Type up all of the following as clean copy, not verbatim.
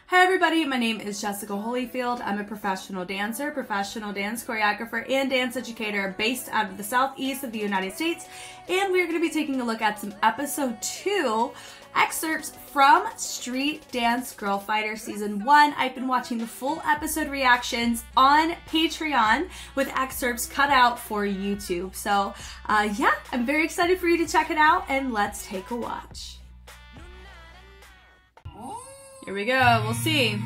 Hi everybody, my name is Jessica Holyfield. I'm a professional dancer, professional dance choreographer, and dance educator based out of the southeast of the United States. And we're going to be taking a look at some episode 2 excerpts from Street Dance Girl Fighter Season 1. I've been watching the full episode reactions on Patreon with excerpts cut out for YouTube. So yeah, I'm very excited for you to check it out, and let's take a watch. Here we go, we'll see.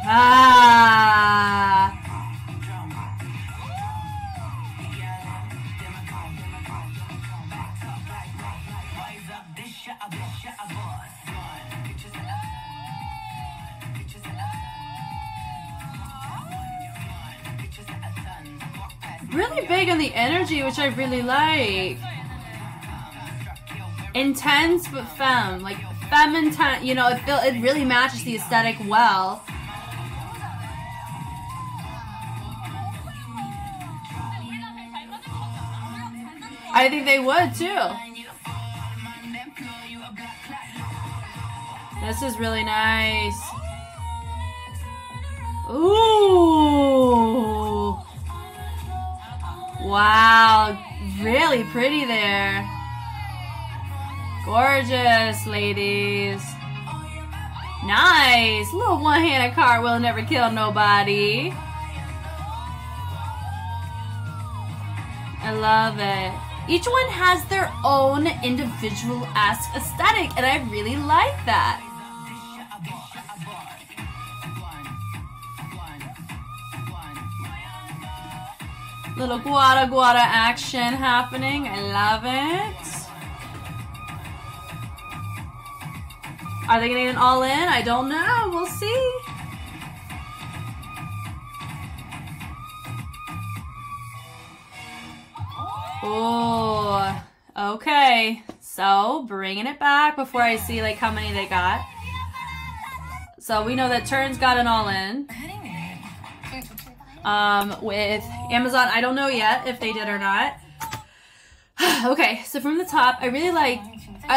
Ah! Really big on the energy, which I really like. Intense but femme, like femme intense. You know, it really matches the aesthetic well. I think they would too. This is really nice. Ooh. Wow, really pretty there. Gorgeous, ladies. Nice. Little one-handed cartwheel never kill nobody. I love it. Each one has their own individual-esque aesthetic, and I really like that. Little guada guada action happening. I love it. Are they getting it all in? I don't know. We'll see. Oh, okay. So bringing it back before I see like how many they got. So we know that Turns got an all in. With Amazon, I don't know yet if they did or not. Okay, so from the top, I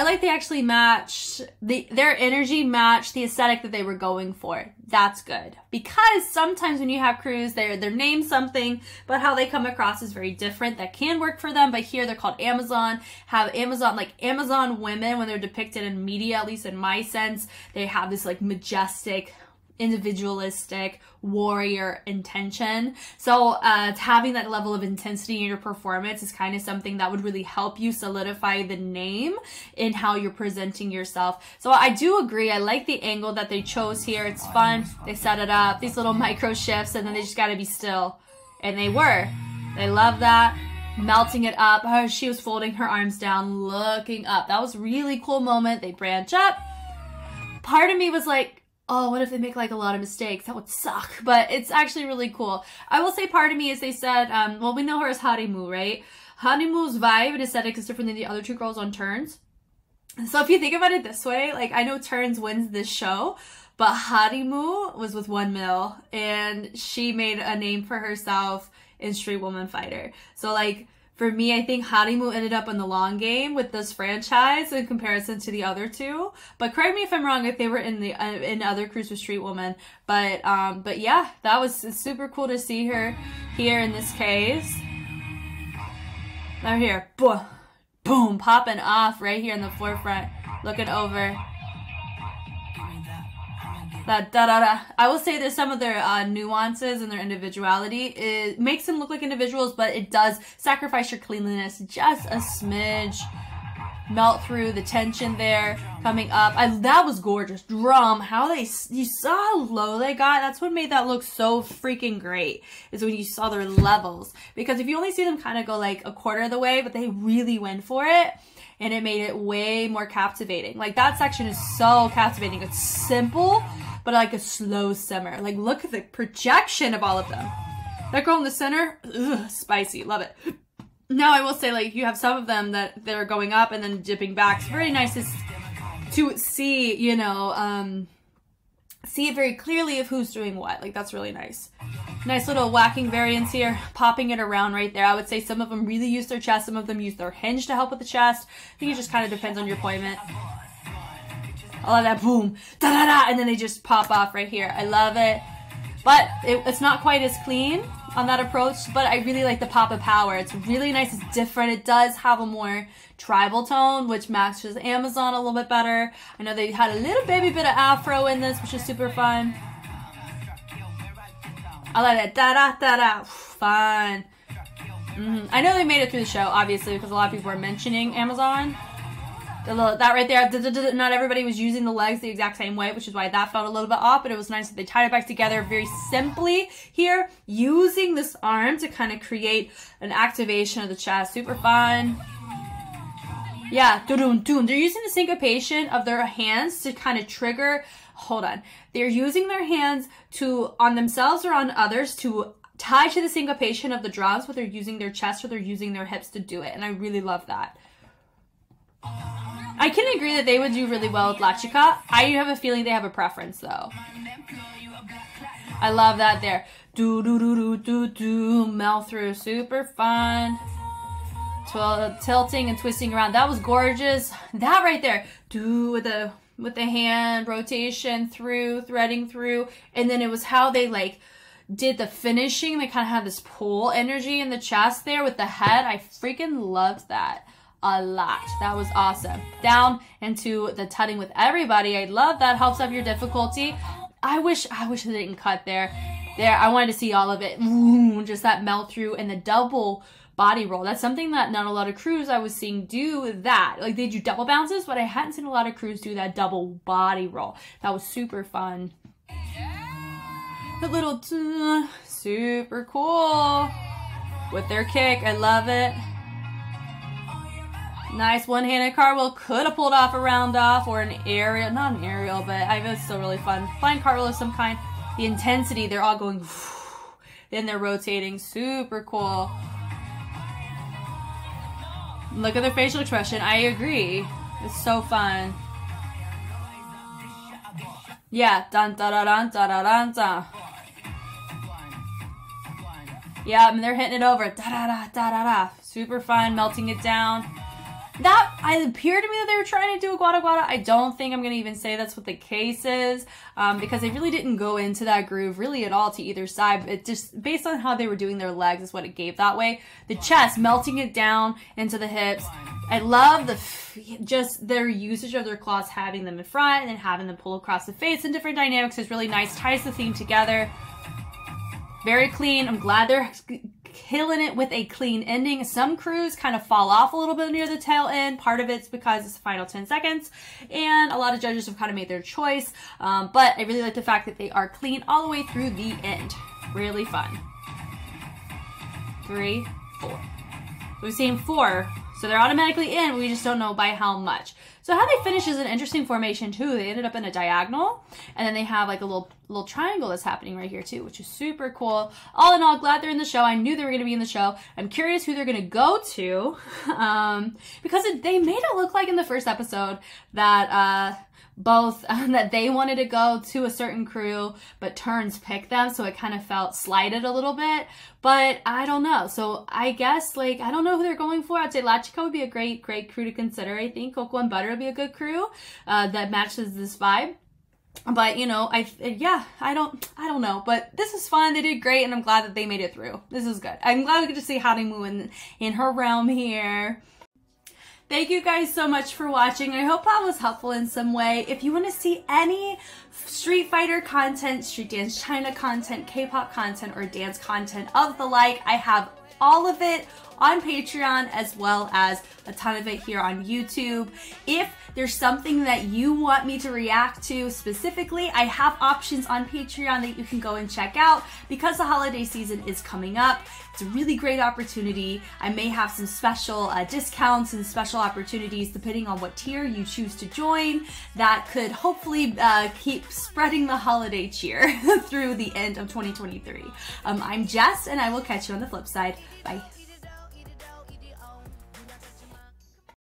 like they actually matched, their energy matched the aesthetic that they were going for. That's good. Because sometimes when you have crews, they're named something, but how they come across is very different. That can work for them, but here they're called Amazon. Have Amazon, like Amazon women, when they're depicted in media, at least in my sense, they have this like majestic, individualistic warrior intention. So having that level of intensity in your performance is kind of something that would really help you solidify the name in how you're presenting yourself. So I do agree. I like the angle that they chose here. It's fun. They set it up, these little micro shifts, and then they just got to be still. And they were. They love that. Melting it up. Oh, she was folding her arms down, looking up. That was a really cool moment. They branch up. Part of me was like, oh, what if they make like a lot of mistakes? That would suck. But it's actually really cool. I will say part of me is they said, well, we know her as Harimu, right? Harimu's vibe and aesthetic is different than the other two girls on Turns. So if you think about it this way, like I know Turns wins this show, but Harimu was with 1 mil and she made a name for herself in Street Woman Fighter. So like, for me, I think Harimu ended up in the long game with this franchise in comparison to the other two. But correct me if I'm wrong if they were in other crews with Street Woman. But yeah, that was super cool to see her here in this case. Now here, boom, boom, popping off right here in the forefront, looking over. That da-da-da. I will say there's some of their nuances and their individuality. It makes them look like individuals, but it does sacrifice your cleanliness just a smidge. Melt through the tension there, coming up. That was gorgeous. Drum, you saw how low they got? That's what made that look so freaking great, is when you saw their levels. Because if you only see them kind of go like a quarter of the way, but they really went for it, and it made it way more captivating. Like that section is so captivating. It's simple, but like a slow simmer. Like look at the projection of all of them. That girl in the center, ugh, spicy, love it. Now I will say, like, you have some of them that they're going up and then dipping back. It's very nice to see, you know, see it very clearly of who's doing what. Like, that's really nice. Nice little whacking variants here, popping it around right there. I would say some of them really use their chest, some of them use their hinge to help with the chest. I think it just kind of depends on your appointment. I love that boom, da da da, and then they just pop off right here. I love it. But it's not quite as clean on that approach, but I really like the pop of power. It's really nice, it's different. It does have a more tribal tone, which matches Amazon a little bit better. I know they had a little baby bit of afro in this, which is super fun. I like that, da-da-da-da, fun. I know they made it through the show, obviously, because a lot of people were mentioning Amazon. That right there, not everybody was using the legs the exact same way, which is why that felt a little bit off, but it was nice that they tied it back together very simply here, using this arm to kind of create an activation of the chest. Super fun. Yeah, they're using the syncopation of their hands to kind of trigger, hold on, they're using their hands to, on themselves or on others, to tie to the syncopation of the drums, but they're using their chest or they're using their hips to do it, and I really love that. I can agree that they would do really well with La Chica. I have a feeling they have a preference though. I love that there. Do do do do do do. Melt through, super fun. Tilting and twisting around. That was gorgeous. That right there. Do with the hand rotation through, threading through, and then it was how they like did the finishing. They kind of had this pull energy in the chest there with the head. I freaking loved that a lot. That was awesome. Down into the tutting with everybody. I love that. Helps up your difficulty. I wish it didn't cut there. I wanted to see all of it. Ooh, just that melt through and the double body roll. That's something that not a lot of crews I was seeing do that. Like they do double bounces, but I hadn't seen a lot of crews do that double body roll. That was super fun. The little super cool with their kick. I love it. Nice one-handed cartwheel. Could have pulled off a round off or an aerial. Not an aerial, but I was still really fun. Flying cartwheel of some kind. The intensity, they're all going, then they're rotating. Super cool. Look at their facial expression. I agree. It's so fun. Yeah. Dun da da dun da da dun da. Yeah, and they're hitting it over. Da da da da da da. Super fun. Melting it down. That appeared to me that they were trying to do a guada guada. I don't think I'm going to even say that's what the case is because they really didn't go into that groove really at all to either side. It just, based on how they were doing their legs is what it gave that way. The chest, melting it down into the hips. I love just their usage of their claws, having them in front and then having them pull across the face and different dynamics is really nice. Ties the theme together. Very clean. I'm glad they're killing it with a clean ending. Some crews kind of fall off a little bit near the tail end. Part of it's because it's the final 10 seconds and a lot of judges have kind of made their choice. But I really like the fact that they are clean all the way through the end. Really fun. 3, 4. We've seen 4. So they're automatically in, we just don't know by how much. So how they finish is an interesting formation too. They ended up in a diagonal, and then they have like a little triangle that's happening right here too, which is super cool. All in all, glad they're in the show. I knew they were going to be in the show. I'm curious who they're going to go to, because they made it look like in the first episode that that they wanted to go to a certain crew, but Turns picked them, so it kind of felt slighted a little bit, but I don't know. So I guess, like, I don't know who they're going for. I'd say La Chica would be a great crew to consider. I think Coco and Butter would be a good crew that matches this vibe. But, you know, I don't know. But this is fun. They did great, and I'm glad that they made it through. This is good. I'm glad we get to see Harimu in her realm here. Thank you guys so much for watching. I hope that was helpful in some way. If you want to see any Street Fighter content, Street Dance China content, K-pop content, or dance content of the like, I have all of it on Patreon as well as a ton of it here on YouTube. If there's something that you want me to react to specifically, I have options on Patreon that you can go and check out because the holiday season is coming up. It's a really great opportunity. I may have some special discounts and special opportunities depending on what tier you choose to join that could hopefully keep spreading the holiday cheer through the end of 2023. I'm Jess, and I will catch you on the flip side. Bye.